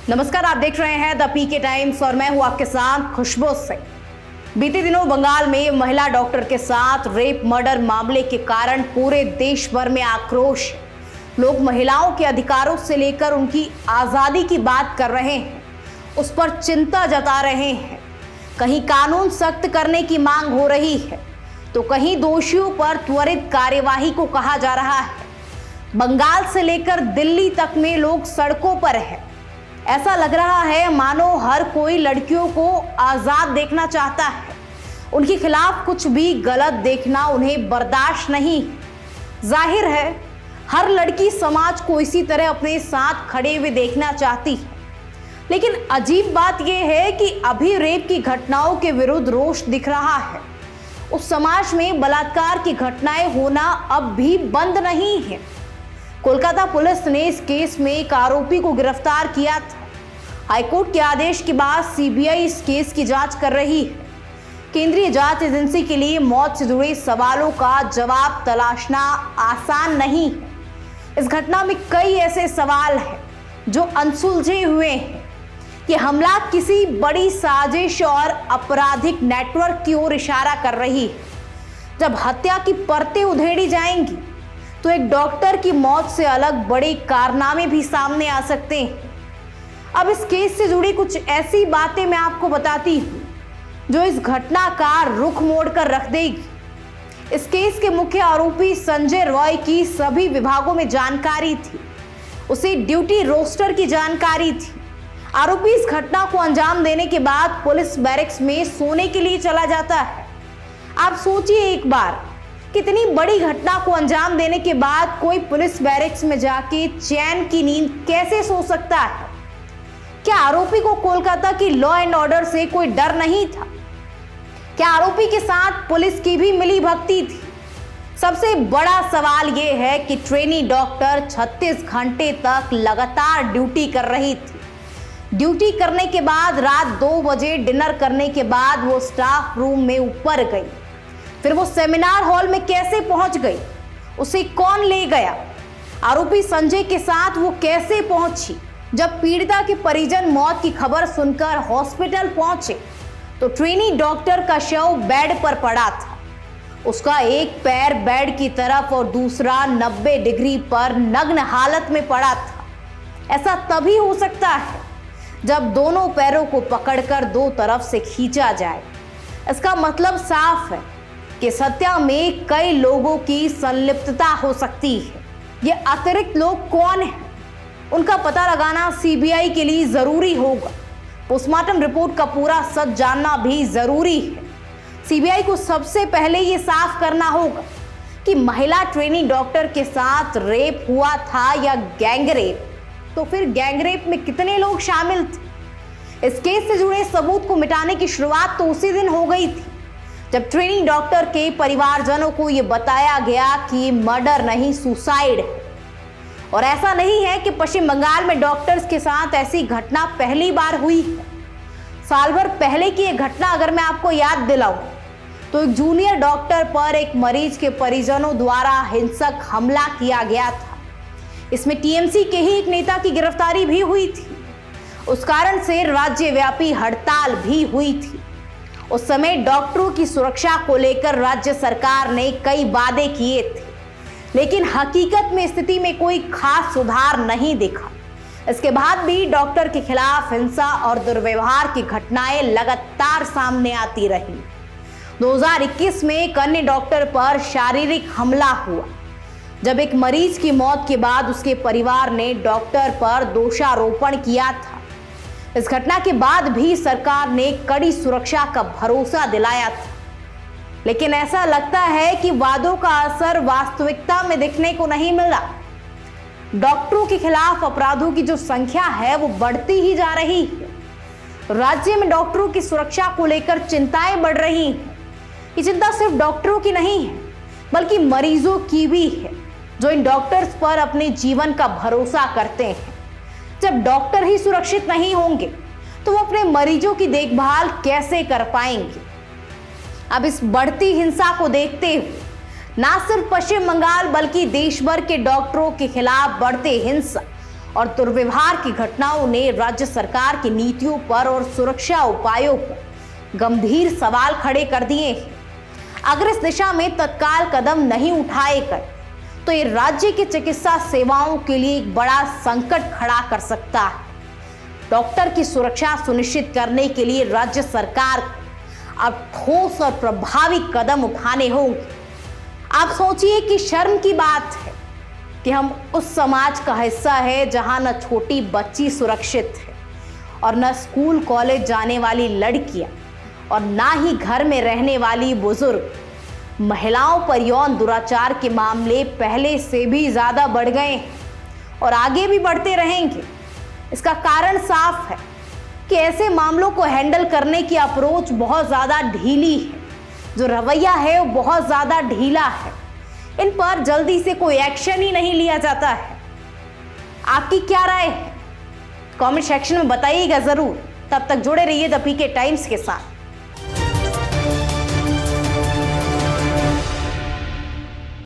नमस्कार, आप देख रहे हैं द पीके टाइम्स और मैं हूं आपके साथ खुशबू सिंह। बीते दिनों बंगाल में महिला डॉक्टर के साथ रेप मर्डर मामले के कारण पूरे देश भर में आक्रोश है। लोग महिलाओं के अधिकारों से लेकर उनकी आजादी की बात कर रहे हैं, उस पर चिंता जता रहे हैं। कहीं कानून सख्त करने की मांग हो रही है तो कहीं दोषियों पर त्वरित कार्यवाही को कहा जा रहा है। बंगाल से लेकर दिल्ली तक में लोग सड़कों पर हैं। ऐसा लग रहा है मानो हर कोई लड़कियों को आजाद देखना चाहता है। उनके खिलाफ कुछ भी गलत देखना उन्हें बर्दाश्त नहीं। जाहिर है हर लड़की समाज को इसी तरह अपने साथ खड़े हुए देखना चाहती है। लेकिन अजीब बात यह है कि अभी रेप की घटनाओं के विरुद्ध रोष दिख रहा है। उस समाज में बलात्कार की घटनाएं होना अब भी बंद नहीं है। कोलकाता पुलिस ने इस केस में एक आरोपी को गिरफ्तार किया था। हाईकोर्ट के आदेश के बाद सीबीआई इस केस की जांच कर रही है। केंद्रीय जांच एजेंसी के लिए मौत से जुड़े सवालों का जवाब तलाशना आसान नहीं है। इस घटना में कई ऐसे सवाल हैं जो अनसुलझे हुए हैं। ये हमला किसी बड़ी साजिश और आपराधिक नेटवर्क की ओर इशारा कर रही है। जब हत्या की परतें उधेड़ी जाएंगी तो एक डॉक्टर की मौत से अलग बड़े कारनामे भी सामने आ सकते हैं। अब इस केस से जुड़ी कुछ ऐसी बातें मैं आपको बताती हूं जो इस घटना का रुख मोड़कर रख देगी। इस केस के मुख्य आरोपी संजय रॉय की सभी विभागों में जानकारी थी। उसे ड्यूटी रोस्टर की जानकारी थी। आरोपी इस घटना को अंजाम देने के बाद पुलिस बैरक्स में सोने के लिए चला जाता है। आप सोचिए एक बार, कितनी बड़ी घटना को अंजाम देने के बाद कोई पुलिस बैरक्स में जाके चैन की नींद कैसे सो सकता है? क्या आरोपी को कोलकाता की लॉ एंड ऑर्डर से कोई डर नहीं था? क्या आरोपी के साथ पुलिस की भी मिली भगती थी? सबसे बड़ा सवाल यह है कि ट्रेनी डॉक्टर 36 घंटे तक लगातार ड्यूटी कर रही थी। ड्यूटी करने के बाद रात 2 बजे डिनर करने के बाद वो स्टाफ रूम में ऊपर गई। फिर वो सेमिनार हॉल में कैसे पहुंच गई? उसे कौन ले गया? आरोपी संजय के साथ वो कैसे पहुंची? जब पीड़िता के परिजन मौत की खबर सुनकर हॉस्पिटल पहुंचे तो ट्रेनी डॉक्टर का शव बेड पर पड़ा था। उसका एक पैर बेड की तरफ और दूसरा 90 डिग्री पर नग्न हालत में पड़ा था। ऐसा तभी हो सकता है जब दोनों पैरों को पकड़कर दो तरफ से खींचा जाए। इसका मतलब साफ है कि हत्या में कई लोगों की संलिप्तता हो सकती है। ये अतिरिक्त लोग कौन हैं? उनका पता लगाना सीबीआई के लिए जरूरी होगा। पोस्टमार्टम रिपोर्ट का पूरा सच जानना भी जरूरी है। सीबीआई को सबसे पहले ये साफ करना होगा कि महिला ट्रेनी डॉक्टर के साथ रेप हुआ था या गैंगरेप। तो फिर गैंगरेप में कितने लोग शामिल थे? इस केस से जुड़े सबूत को मिटाने की शुरुआत तो उसी दिन हो गई थी जब ट्रेनी डॉक्टर के परिवारजनों को यह बताया गया कि मर्डर नहीं, सुसाइड है। और ऐसा नहीं है कि पश्चिम बंगाल में डॉक्टर्स के साथ ऐसी घटना पहली बार हुई है। साल भर पहले की यह घटना अगर मैं आपको याद दिलाऊं तो एक जूनियर डॉक्टर पर एक मरीज के परिजनों द्वारा हिंसक हमला किया गया था। इसमें टीएमसी के ही एक नेता की गिरफ्तारी भी हुई थी। उस कारण से राज्यव्यापी हड़ताल भी हुई थी। उस समय डॉक्टरों की सुरक्षा को लेकर राज्य सरकार ने कई वादे किए थे, लेकिन हकीकत में स्थिति में कोई खास सुधार नहीं दिखा। इसके बाद भी डॉक्टर के खिलाफ हिंसा और दुर्व्यवहार की घटनाएं लगातार सामने आती रही। 2021 में एक अन्य डॉक्टर पर शारीरिक हमला हुआ जब एक मरीज की मौत के बाद उसके परिवार ने डॉक्टर पर दोषारोपण किया था। इस घटना के बाद भी सरकार ने कड़ी सुरक्षा का भरोसा दिलाया था, लेकिन ऐसा लगता है कि वादों का असर वास्तविकता में दिखने को नहीं मिल रहा। डॉक्टरों के खिलाफ अपराधों की जो संख्या है वो बढ़ती ही जा रही है। राज्य में डॉक्टरों की सुरक्षा को लेकर चिंताएं बढ़ रही हैं। ये चिंता सिर्फ डॉक्टरों की नहीं है बल्कि मरीजों की भी है जो इन डॉक्टर्स पर अपने जीवन का भरोसा करते हैं। जब डॉक्टर ही सुरक्षित नहीं होंगे तो वो अपने मरीजों की देखभाल कैसे कर पाएंगे? अब इस बढ़ती हिंसा को देखते हुए ना सिर्फ पश्चिम बंगाल बल्कि देश भर के डॉक्टरों के खिलाफ बढ़ते हिंसा और दुर्व्यवहार की घटनाओं ने राज्य सरकार की नीतियों पर और सुरक्षा उपायों पर गंभीर सवाल खड़े कर दिए हैं। अगर इस दिशा में तत्काल कदम नहीं उठाए गए तो ये राज्य की चिकित्सा सेवाओं के लिए एक बड़ा संकट खड़ा कर सकता है। डॉक्टर की सुरक्षा सुनिश्चित करने के लिए राज्य सरकार को अब ठोस और प्रभावी कदम उठाने होंगे। आप सोचिए कि शर्म की बात है कि हम उस समाज का हिस्सा है जहां न छोटी बच्ची सुरक्षित है और न स्कूल कॉलेज जाने वाली लड़कियां और ना ही घर में रहने वाली बुजुर्ग। महिलाओं पर यौन दुराचार के मामले पहले से भी ज्यादा बढ़ गए हैं और आगे भी बढ़ते रहेंगे। इसका कारण साफ है कि ऐसे मामलों को हैंडल करने की अप्रोच बहुत ज्यादा ढीली है, जो रवैया है वो बहुत ज्यादा ढीला है। इन पर जल्दी से कोई एक्शन ही नहीं लिया जाता है। आपकी क्या राय है? कमेंट सेक्शन में बताइएगा जरूर। तब तक जुड़े रहिए द पीके टाइम्स के साथ।